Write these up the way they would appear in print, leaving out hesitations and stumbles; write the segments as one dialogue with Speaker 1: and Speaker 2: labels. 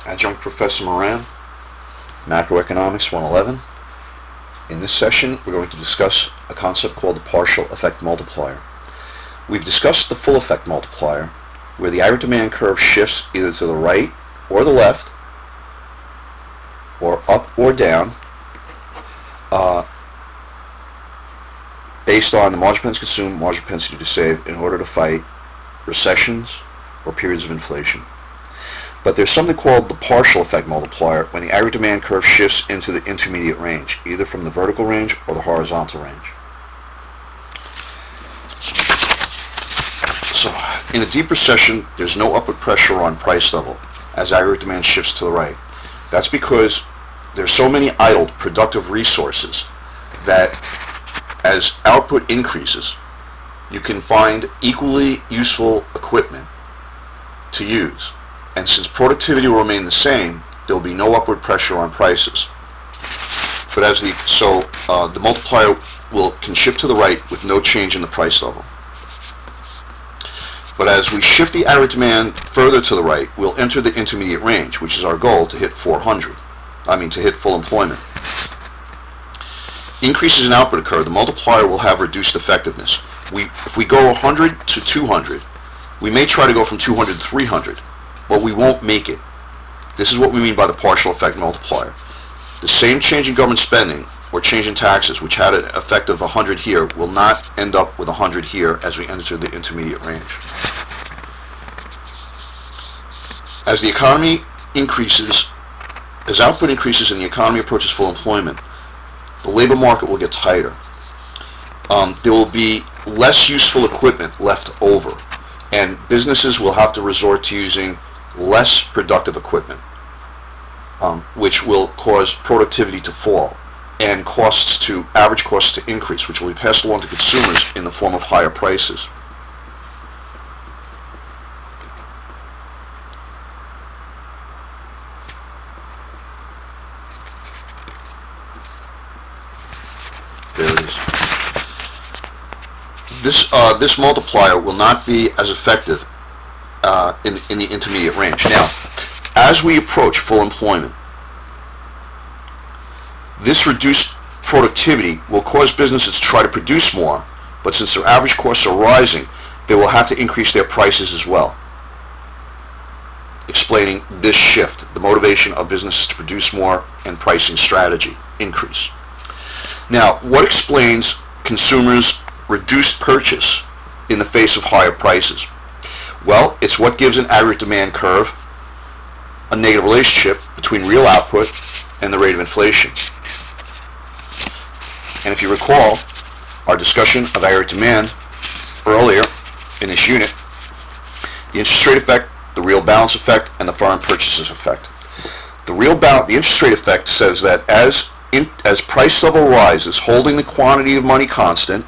Speaker 1: Adjunct Professor Moran, Macroeconomics 111. In this session, we're going to discuss a concept called the partial effect multiplier. We've discussed the full effect multiplier, where the aggregate demand curve shifts either to the right or the left, or up or down, based on the marginal propensity to consume, marginal propensity to save, in order to fight recessions or periods of inflation. But there's something called the partial effect multiplier when the aggregate demand curve shifts into the intermediate range, either from the vertical range or the horizontal range. So, in a deep recession, there's no upward pressure on price level as aggregate demand shifts to the right. That's because there's so many idled productive resources that as output increases, you can find equally useful equipment to use. And since productivity will remain the same, there will be no upward pressure on prices. But the multiplier can shift to the right with no change in the price level. But as we shift the aggregate demand further to the right, we'll enter the intermediate range, which is our goal to hit to hit full employment. Increases in output occur, the multiplier will have reduced effectiveness. If we go 100 to 200, we may try to go from 200 to 300. But we won't make it. This is what we mean by the partial effect multiplier. The same change in government spending or change in taxes, which had an effect of 100 here, will not end up with 100 here as we enter the intermediate range. As the economy increases, as output increases and the economy approaches full employment, the labor market will get tighter. There will be less useful equipment left over, and businesses will have to resort to using less productive equipment, which will cause productivity to fall and average costs to increase, which will be passed along to consumers in the form of higher prices. There it is. This multiplier will not be as effective in the intermediate range. Now, as we approach full employment, this reduced productivity will cause businesses to try to produce more, but since their average costs are rising, they will have to increase their prices as well. Explaining this shift, the motivation of businesses to produce more and pricing strategy increase. Now, what explains consumers' reduced purchase in the face of higher prices? Well, it's what gives an aggregate demand curve a negative relationship between real output and the rate of inflation. And if you recall our discussion of aggregate demand earlier in this unit, the interest rate effect, the real balance effect, and the foreign purchases effect. The interest rate effect says that as price level rises, holding the quantity of money constant,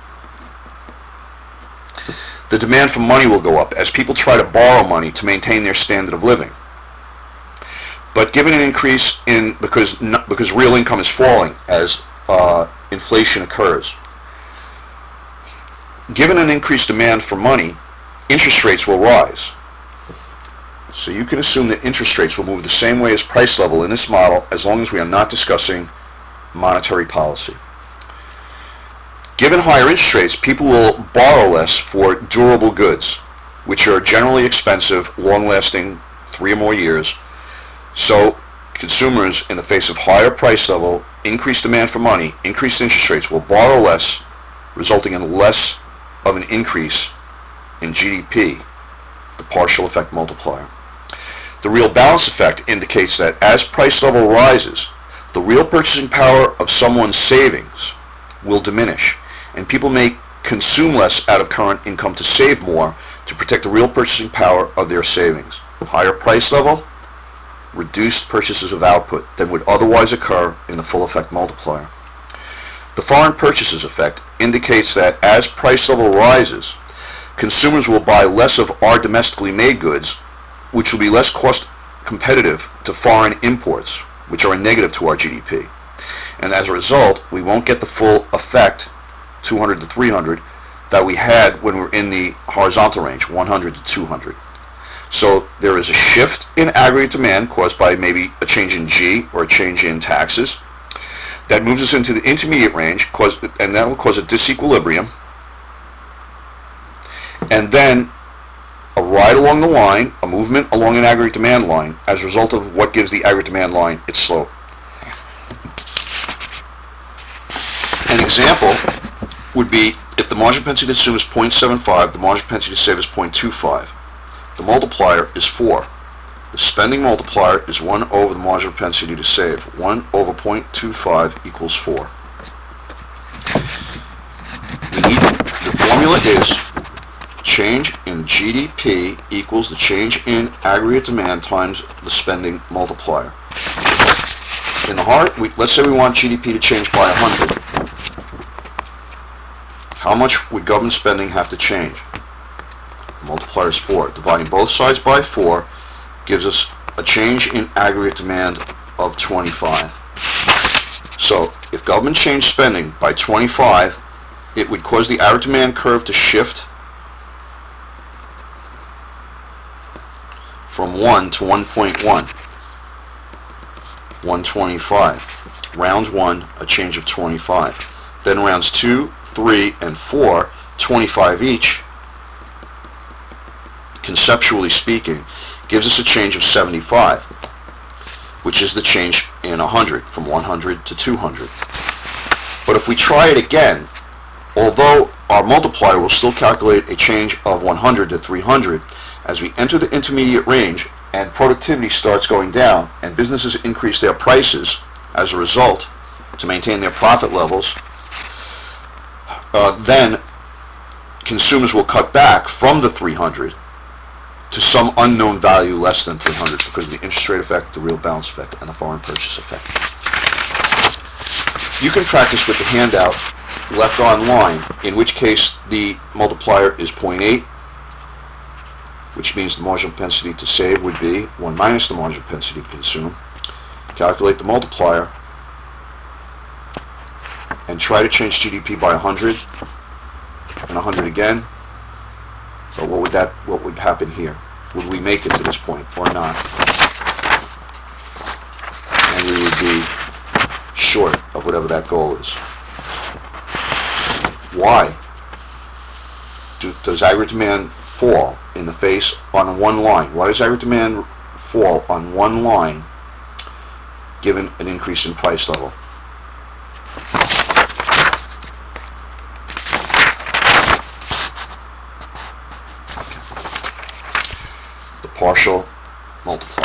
Speaker 1: the demand for money will go up as people try to borrow money to maintain their standard of living. But given an increase because real income is falling as inflation occurs, given an increased demand for money, interest rates will rise. So you can assume that interest rates will move the same way as price level in this model, as long as we are not discussing monetary policy. Given higher interest rates, people will borrow less for durable goods, which are generally expensive, long-lasting 3 or more years. So consumers, in the face of higher price level, increased demand for money, increased interest rates, will borrow less, resulting in less of an increase in GDP, the partial effect multiplier. The real balance effect indicates that as price level rises, the real purchasing power of someone's savings will diminish, and people may consume less out of current income to save more to protect the real purchasing power of their savings. Higher price level, reduced purchases of output than would otherwise occur in the full effect multiplier. The foreign purchases effect indicates that as price level rises, consumers will buy less of our domestically made goods, which will be less cost competitive to foreign imports, which are a negative to our GDP. And as a result, we won't get the full effect, 200 to 300, that we had when we were in the horizontal range, 100 to 200. So there is a shift in aggregate demand caused by maybe a change in G or a change in taxes that moves us into the intermediate range, and that will cause a disequilibrium, and then a ride along the line, a movement along an aggregate demand line as a result of what gives the aggregate demand line its slope. An example would be if the marginal propensity to consume is 0.75, the marginal propensity to save is 0.25. The multiplier is 4. The spending multiplier is 1 over the marginal propensity to save. 1 over 0.25 equals 4. The formula is change in GDP equals the change in aggregate demand times the spending multiplier. In the heart, let's say we want GDP to change by 100. How much would government spending have to change? The multiplier is 4. Dividing both sides by 4 gives us a change in aggregate demand of 25. So if government changed spending by 25, it would cause the average demand curve to shift from 1 to 1.1, 125. Rounds 1, a change of 25. Then rounds 2, 3, and 4, 25 each, conceptually speaking, gives us a change of 75, which is the change in 100, from 100 to 200. But if we try it again, although our multiplier will still calculate a change of 100 to 300, as we enter the intermediate range and productivity starts going down and businesses increase their prices as a result to maintain their profit levels, then consumers will cut back from the 300 to some unknown value less than 300 because of the interest rate effect, the real balance effect, and the foreign purchase effect. You can practice with the handout left online, in which case the multiplier is 0.8, which means the marginal propensity to save would be 1 minus the marginal propensity to consume. Calculate the multiplier and try to change GDP by 100 and 100 again. But what would happen here? Would we make it to this point or not? And we would be short of whatever that goal is. Why does aggregate demand fall in the face on one line? Why does aggregate demand fall on one line given an increase in price level? The partial multiplier.